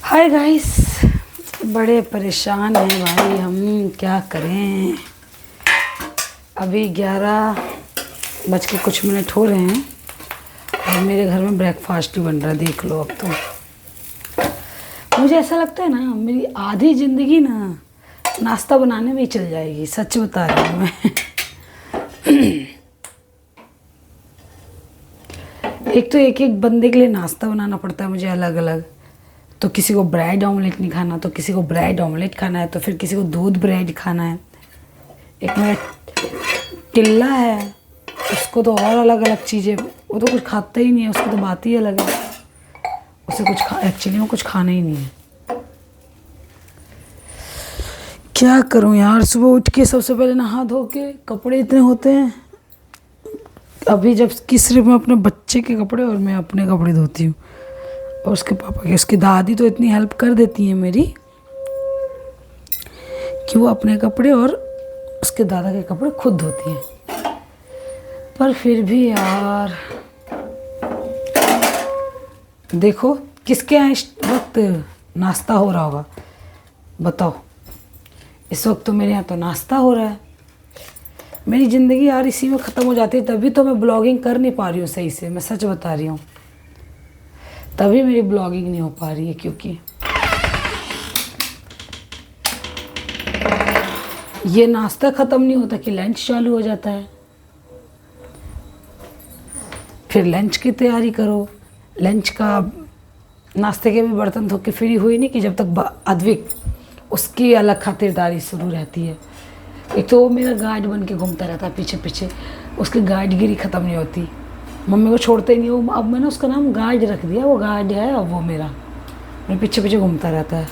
Hi guys, बड़े परेशान हैं भाई हम, क्या करें। अभी 11 बज के कुछ हो रहे हैं और मेरे घर में ब्रेकफास्ट ही बन रहा है। देख लो, अब तो मुझे ऐसा लगता है ना, मेरी आधी ज़िंदगी ना नाश्ता बनाने में ही चल जाएगी। सच बता रही हूँ मैं। एक तो एक एक बंदे के लिए नाश्ता बनाना पड़ता है मुझे अलग अलग। तो किसी को ब्रेड ऑमलेट नहीं खाना, तो किसी को ब्रेड ऑमलेट खाना है, तो फिर किसी को दूध ब्रेड खाना है। एक मेरा टिल्ला है, उसको तो और अलग अलग चीज़ें, वो तो कुछ खाता ही नहीं है, उसकी तो बात ही अलग है। उसे एक्चुअली में कुछ खाना ही नहीं है। क्या करूं यार, सुबह उठ के सबसे पहले नहा धो के, कपड़े इतने होते हैं। अभी जब कि सिर्फ मैं अपने बच्चे के कपड़े और मैं अपने कपड़े धोती हूँ, और उसके पापा के। उसकी दादी तो इतनी हेल्प कर देती है मेरी कि वो अपने कपड़े और उसके दादा के कपड़े खुद धोती हैं। पर फिर भी यार देखो, किसके यहाँ इस वक्त नाश्ता हो रहा होगा बताओ। इस वक्त तो मेरे यहाँ तो नाश्ता हो रहा है। मेरी ज़िंदगी यार इसी में ख़त्म हो जाती है। तभी तो मैं ब्लॉगिंग कर नहीं पा रही हूँ सही से, मैं सच बता रही हूँ। तभी मेरी ब्लॉगिंग नहीं हो पा रही है, क्योंकि ये नाश्ता ख़त्म नहीं होता कि लंच चालू हो जाता है। फिर लंच की तैयारी करो। लंच का, नाश्ते के भी बर्तन धो के फ्री हुई नहीं कि जब तक अद्विक, उसकी अलग खातिरदारी शुरू रहती है। एक तो वो मेरा गाइड बन के घूमता रहता है पीछे पीछे, उसकी गाइडगिरी ख़त्म नहीं होती। मम्मी को छोड़ते ही नहीं वो। अब मैंने उसका नाम गाइड रख दिया, वो गाइड है अब वो मेरे पीछे पीछे घूमता रहता है।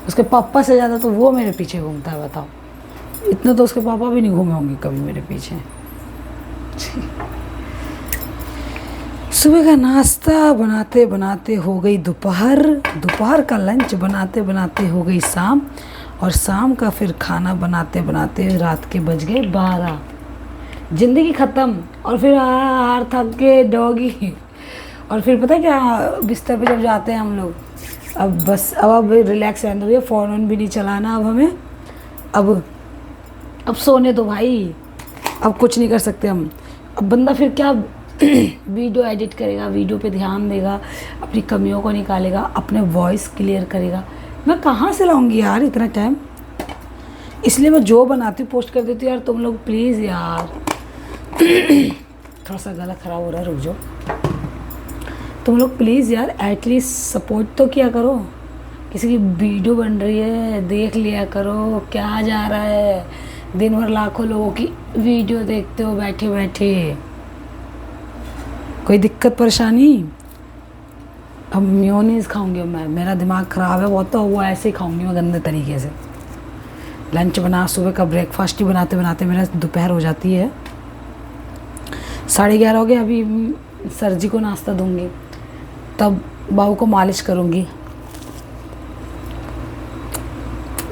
उसके पापा से ज़्यादा तो वो मेरे पीछे घूमता है, बताओ। इतना तो उसके पापा भी नहीं घूमे होंगे कभी मेरे पीछे। सुबह का नाश्ता बनाते बनाते हो गई दोपहर, दोपहर का लंच बनाते बनाते हो गई शाम, और शाम का फिर खाना बनाते बनाते रात के बज गए 12। ज़िंदगी ख़त्म। और फिर हार थक के डॉगी। और फिर पता है क्या, बिस्तर पे जब जाते हैं हम लोग, अब बस अब रिलैक्स रहना है, फ़ोन वोन भी नहीं चलाना अब हमें। अब सोने दो भाई, अब कुछ नहीं कर सकते हम। अब बंदा फिर क्या वीडियो एडिट करेगा, वीडियो पे ध्यान देगा, अपनी कमियों को निकालेगा, अपने वॉइस क्लियर करेगा। मैं कहाँ से लाऊंगी यार इतना टाइम। इसलिए मैं जो बनाती हूँ पोस्ट कर देती हूँ। यार तुम लोग प्लीज़ यार, थोड़ा सा गला ख़राब हो रहा है, रुक जाओ। तुम लोग प्लीज़ यार एटलीस्ट सपोर्ट तो किया करो। किसी की वीडियो बन रही है देख लिया करो, क्या जा रहा है। दिन भर लाखों लोगों की वीडियो देखते हो बैठे बैठे, कोई दिक्कत परेशानी। अब मेयोनीज़ खाऊंगी मैं, मेरा दिमाग ख़राब है बहुत, तो वो ऐसे ही खाऊंगी मैं गंदे तरीके से। लंच बना, सुबह का ब्रेकफास्ट ही बनाते बनाते मेरा दोपहर हो जाती है। 11:30 हो गए। अभी सर जी को नाश्ता दूंगी, तब बाबू को मालिश करूंगी।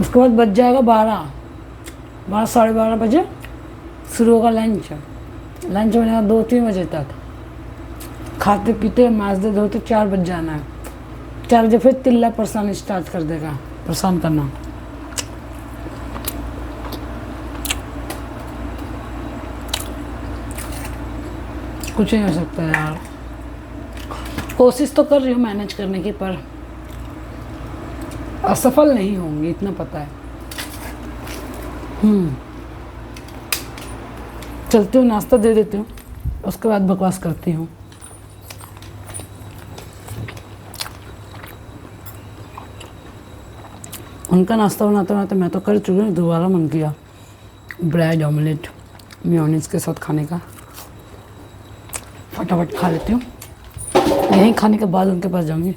उसके बाद बज जाएगा 12 साढ़े 12 बजे शुरू होगा लंच। लंच बनेगा 2-3 बजे तक। खाते पीते माजदे धोते 4 बज जाना है। 4 बजे फिर तिल्ला परेशान स्टार्ट कर देगा, परेशान करना। कुछ नहीं हो सकता यार। कोशिश तो कर रही हूँ मैनेज करने की, पर असफल नहीं होंगी, इतना पता है। चलती हूँ, नाश्ता दे देती हूँ, उसके बाद बकवास करती हूँ। उनका नाश्ता बनाते बनाते मैं तो कर चुकी हूँ। दोबारा मन किया ब्रेड ऑमलेट मेयोनीज़ के साथ खाने का। फटाफट खा लेती हूँ, यहीं खाने के बाद उनके पास जाऊँगी।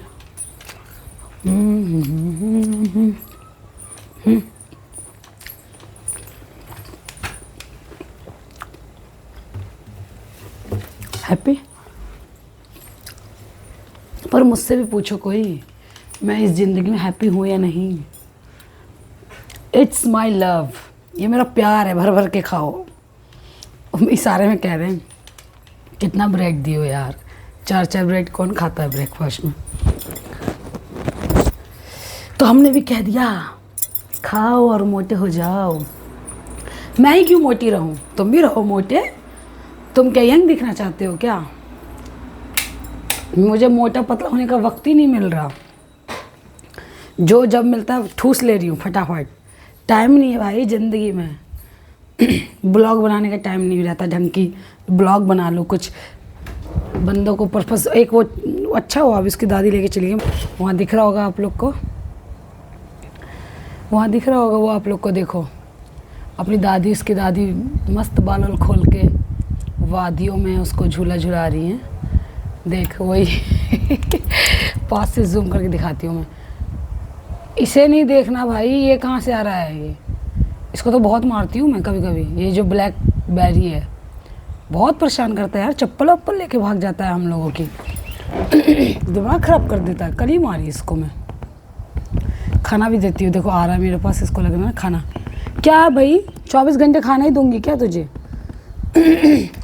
हैप्पी। पर मुझसे भी पूछो कोई, मैं इस ज़िंदगी में हैप्पी हूँ या नहीं। इट्स माई लव, ये मेरा प्यार है, भर भर के खाओ। इशारे में कह रहे हैं। कितना ब्रेड दियो यार, 4-4 ब्रेड कौन खाता है ब्रेकफास्ट में। तो हमने भी कह दिया खाओ और मोटे हो जाओ। मैं ही क्यों मोटी रहूं, तुम भी रहो मोटे। तुम क्या यंग दिखना चाहते हो क्या? मुझे मोटा पतला होने का वक्त ही नहीं मिल रहा। जो जब मिलता है ठूस ले रही हूँ फटाफट। टाइम नहीं है भाई ज़िंदगी में। ब्लॉग बनाने का टाइम नहीं रहता ढंग की। ब्लॉग बना लो कुछ बंदों को पर्पस। एक वो अच्छा हुआ अभी उसकी दादी लेके चली गई। वहाँ दिख रहा होगा आप लोग को, वहाँ दिख रहा होगा वो आप लोग को। देखो अपनी दादी, उसकी दादी मस्त बाल वाल खोल के वादियों में उसको झूला झुला रही हैं। देख वही पास से जूम करके दिखाती हूँ मैं। इसे नहीं देखना भाई, ये कहाँ से आ रहा है ये। इसको तो बहुत मारती हूँ मैं कभी कभी। ये जो ब्लैक बैरी है बहुत परेशान करता है यार। चप्पल वप्पल लेके भाग जाता है हम लोगों की। दिमाग ख़राब कर देता है। कल ही मारी इसको मैं। खाना भी देती हूँ, देखो आ रहा है मेरे पास। इसको लगना है खाना। क्या भाई 24 घंटे खाना ही दूंगी क्या तुझे?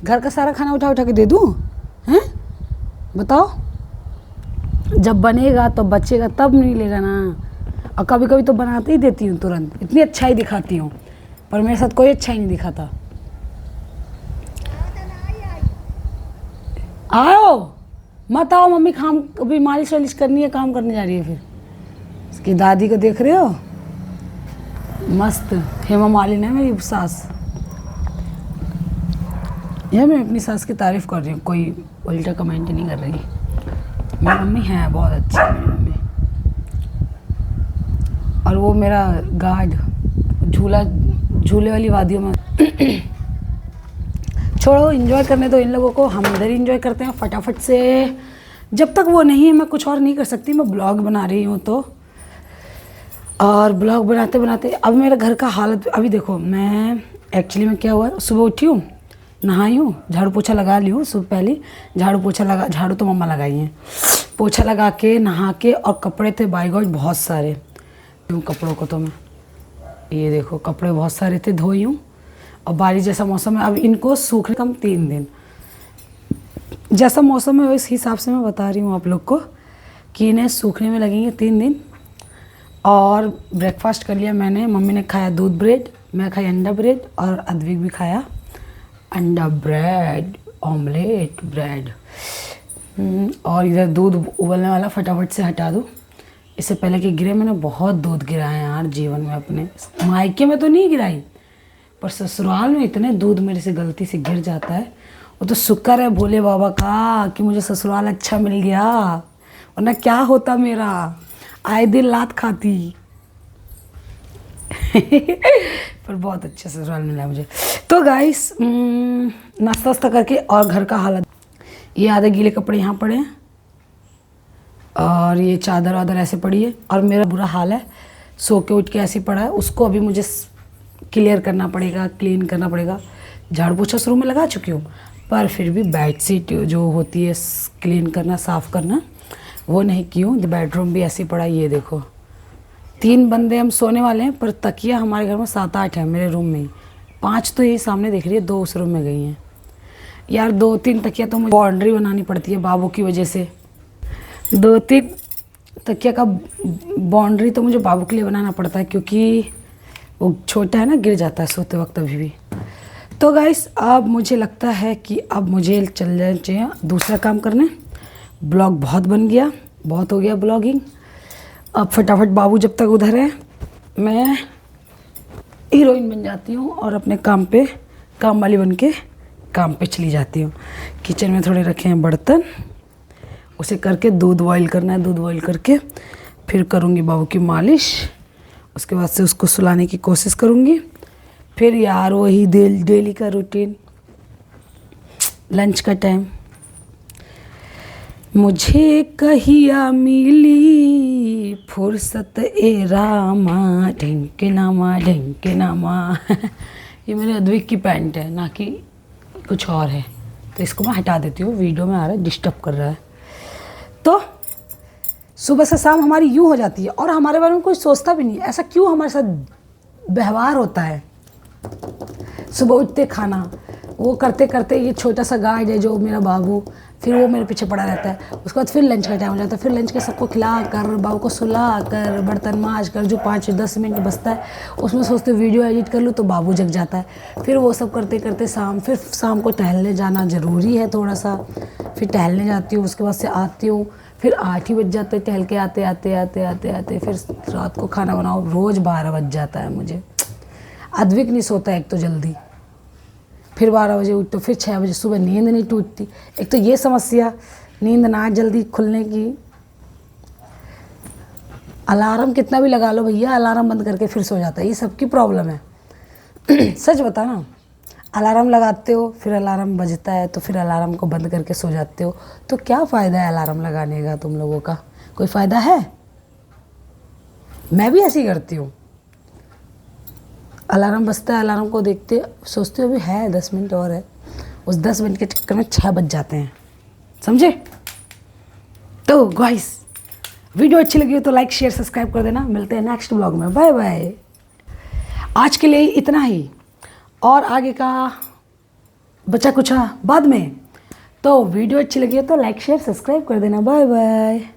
घर का सारा खाना उठा उठा के दे दूँ हैं? बताओ। जब बनेगा तो बचेगा तब नहीं लेगा ना। और कभी कभी तो बनाते ही देती हूँ तुरंत। इतनी अच्छाई दिखाती हूँ पर मेरे साथ कोई अच्छाई नहीं दिखाता। आओ मत आओ, मम्मी काम अभी मालिश वालिश करनी है, काम करने जा रही है। फिर इसकी दादी को देख रहे हो, मस्त हेमा मालिनी है मेरी सास। यह मैं अपनी सास की तारीफ कर रही हूँ, कोई उल्टा कमेंट नहीं कर रही। मेरी मम्मी है बहुत अच्छी है मेरी मम्मी। और वो मेरा गार्ड झूले वाली वादियों में। छोड़ो, एंजॉय करने दो इन लोगों को। हम इधर ही एंजॉय करते हैं फटाफट से। जब तक वो नहीं है मैं कुछ और नहीं कर सकती। मैं ब्लॉग बना रही हूँ तो, और ब्लॉग बनाते बनाते अब मेरा घर का हालत। अभी देखो मैं एक्चुअली में क्या हुआ, सुबह उठी हूँ, नहाई हूँ, झाड़ू पोछा लगा ली हूँ। सुबह पहले झाड़ू पोछा लगा, झाड़ू तो मम्मा लगाई हैं, पोछा लगा के नहा के। और कपड़े थे बाय गॉड बहुत सारे। कपड़ों को तो मैं ये देखो कपड़े बहुत सारे थे, धोई हूँ। और बारिश जैसा मौसम है, अब इनको सूखने कम 3 दिन जैसा मौसम है उस हिसाब से मैं बता रही हूँ आप लोग को कि इन्हें सूखने में लगेंगे 3 दिन। और ब्रेकफास्ट कर लिया मैंने। मम्मी ने खाया दूध ब्रेड, मैं खाई अंडा ब्रेड, और अद्विक भी खाया अंडा ब्रेड, ऑमलेट ब्रेड। और इधर दूध उबलने वाला, फटाफट से हटा दूँ इससे पहले कि गिरे। मैंने बहुत दूध गिराया यार जीवन में अपने। मायके में तो नहीं गिराई पर ससुराल में इतने दूध मेरे से गलती से गिर जाता है। वो तो शुक्र है भोले बाबा का कि मुझे ससुराल अच्छा मिल गया, वरना क्या होता मेरा। आए दिन लात खाती। पर बहुत अच्छा ससुराल मिला मुझे। तो गाइस नाश्ता वास्ता करके, और घर का हालत, ये आधे गीले कपड़े यहाँ पड़े हैं और ये चादर वादर ऐसे पड़ी है। और मेरा बुरा हाल है, सो के उठ के ऐसे पड़ा है। उसको अभी मुझे क्लियर करना पड़ेगा, क्लीन करना पड़ेगा। झाड़ू पोछा शुरू में लगा चुकी हूँ पर फिर भी बेडशीट जो होती है क्लीन करना, साफ़ करना, वो नहीं की हूँ। बेडरूम भी ऐसे पड़ा है। ये देखो 3 बंदे हम सोने वाले हैं पर तकिया हमारे घर में 7-8 है मेरे रूम में ही। 5 तो यही सामने दिख रही है, 2 उस रूम में गई हैं यार। 2-3 तकिया तो मुझे बाउंड्री बनानी पड़ती है बाबू की वजह से। 2-3 तकिया का बाउंड्री तो मुझे बाबू के लिए बनाना पड़ता है क्योंकि वो छोटा है ना, गिर जाता है सोते वक्त अभी भी। तो गाइस अब मुझे लगता है कि अब मुझे चल जाना चाहिए दूसरा काम करने। ब्लॉग बहुत बन गया, बहुत हो गया ब्लॉगिंग। अब फटाफट बाबू जब तक उधर है मैं हीरोइन बन जाती हूँ और अपने काम पे काम वाली बन के काम पे चली जाती हूँ। किचन में थोड़े रखे हैं बर्तन, उसे करके दूध बॉईल करना है। दूध बॉईल करके फिर करूँगी बाबू की मालिश। उसके बाद से उसको सुलाने की कोशिश करूँगी। फिर यार वही डेली का रूटीन, लंच का टाइम। मुझे कहिया मिली फुर्सत ए रामा, ढेंके नामा ढेंके नामा। ये मेरे अद्विक की पैंट है ना कि कुछ और है, तो इसको मैं हटा देती हूँ। वीडियो में आ रहा है, डिस्टर्ब कर रहा है। तो सुबह से शाम हमारी यूँ हो जाती है और हमारे बारे में कोई सोचता भी नहीं। ऐसा क्यों हमारे साथ व्यवहार होता है? सुबह उठते खाना, वो करते करते ये छोटा सा गार्ड है जो मेरा बाबू, फिर वो मेरे पीछे पड़ा रहता है। उसके बाद फिर लंच का टाइम हो जाता है, फिर लंच के सबको खिला कर, बाबू को सुला कर, बर्तन मांज कर, जो 5-10 मिनट बचता है उसमें सोचते वीडियो एडिट कर लूँ तो बाबू जग जाता है। फिर वो सब करते करते फिर शाम को टहलने जाना ज़रूरी है थोड़ा सा, फिर टहलने जाती हूँ। उसके बाद से आती हूँ, फिर 8 ही बज जाते टहल के आते आते फिर रात को खाना बनाओ, रोज़ 12 बज जाता है मुझे। अद्विक नहीं सोता एक तो जल्दी, फिर 12 बजे उठ तो फिर 6 बजे सुबह नींद नहीं टूटती। एक तो ये समस्या, नींद ना जल्दी खुलने की। अलार्म कितना भी लगा लो भैया, अलार्म बंद करके फिर सो जाता है, ये सबकी प्रॉब्लम है। सच बता ना, अलार्म लगाते हो फिर अलार्म बजता है तो फिर अलार्म को बंद करके सो जाते हो, तो क्या फ़ायदा है अलार्म लगाने का तुम लोगों का? कोई फ़ायदा है? मैं भी ऐसे ही करती हूँ। अलार्म बजता है, अलार्म को देखते सोचते हो भी है 10 मिनट और है, उस 10 मिनट के चक्कर में 6 बज जाते हैं, समझे? तो गाइस, वीडियो अच्छी लगी हो तो लाइक शेयर सब्सक्राइब कर देना। मिलते हैं नेक्स्ट ब्लॉग में, बाय बाय। आज के लिए इतना ही, और आगे का बचा कुछ बाद में। तो वीडियो अच्छी लगी हो तो लाइक शेयर सब्सक्राइब कर देना, बाय बाय।